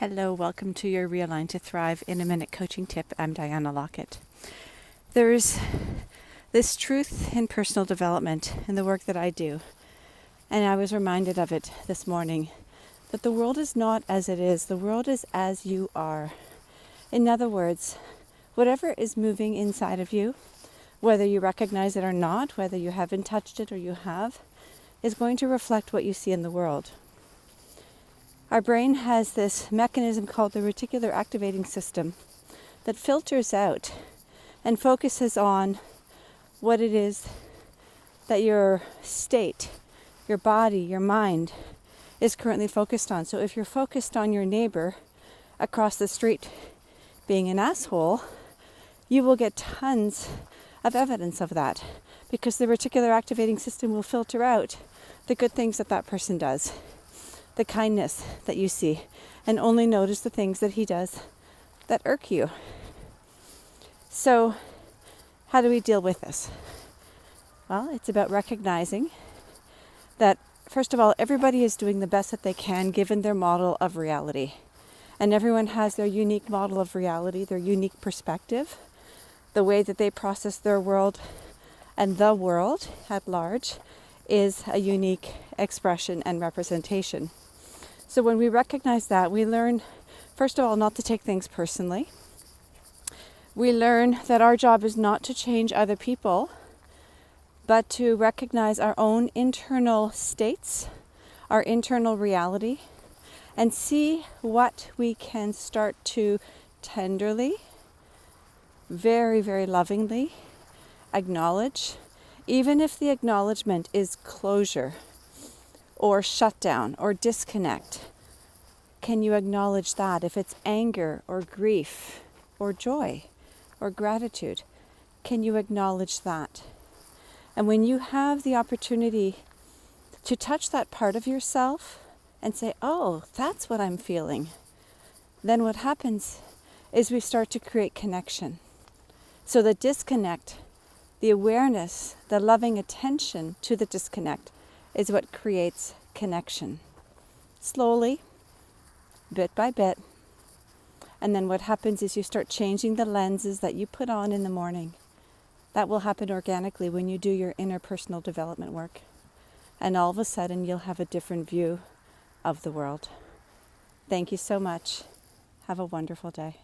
Hello, welcome to your Realign to Thrive in a Minute coaching tip. I'm Diana Lockett. There's this truth in personal development in the work that I do, and I was reminded of it this morning, that the world is not as it is. The world is as you are. In other words, whatever is moving inside of you, whether you recognize it or not, whether you haven't touched it or you have, is going to reflect what you see in the world. Our brain has this mechanism called the reticular activating system that filters out and focuses on what it is that your state, your body, your mind is currently focused on. So if you're focused on your neighbor across the street being an asshole, you will get tons of evidence of that because the reticular activating system will filter out the good things that that person does, the kindness that you see, and only notice the things that he does that irk you. So how do we deal with this? Well, it's about recognizing that, first of all, everybody is doing the best that they can given their model of reality. And everyone has their unique model of reality, their unique perspective, the way that they process their world, and the world at large is a unique expression and representation. So when we recognize that, we learn, first of all, not to take things personally. We learn that our job is not to change other people, but to recognize our own internal states, our internal reality, and see what we can start to tenderly, very, very lovingly acknowledge, even if the acknowledgement is closure or shutdown or disconnect. Can you acknowledge that? If it's anger or grief or joy or gratitude, can you acknowledge that? And when you have the opportunity to touch that part of yourself and say, oh, that's what I'm feeling, then what happens is we start to create connection. So the disconnect, the awareness, the loving attention to the disconnect is what creates connection. Slowly, bit by bit. And then what happens is you start changing the lenses that you put on in the morning. That will happen organically when you do your interpersonal development work. And all of a sudden you'll have a different view of the world. Thank you so much. Have a wonderful day.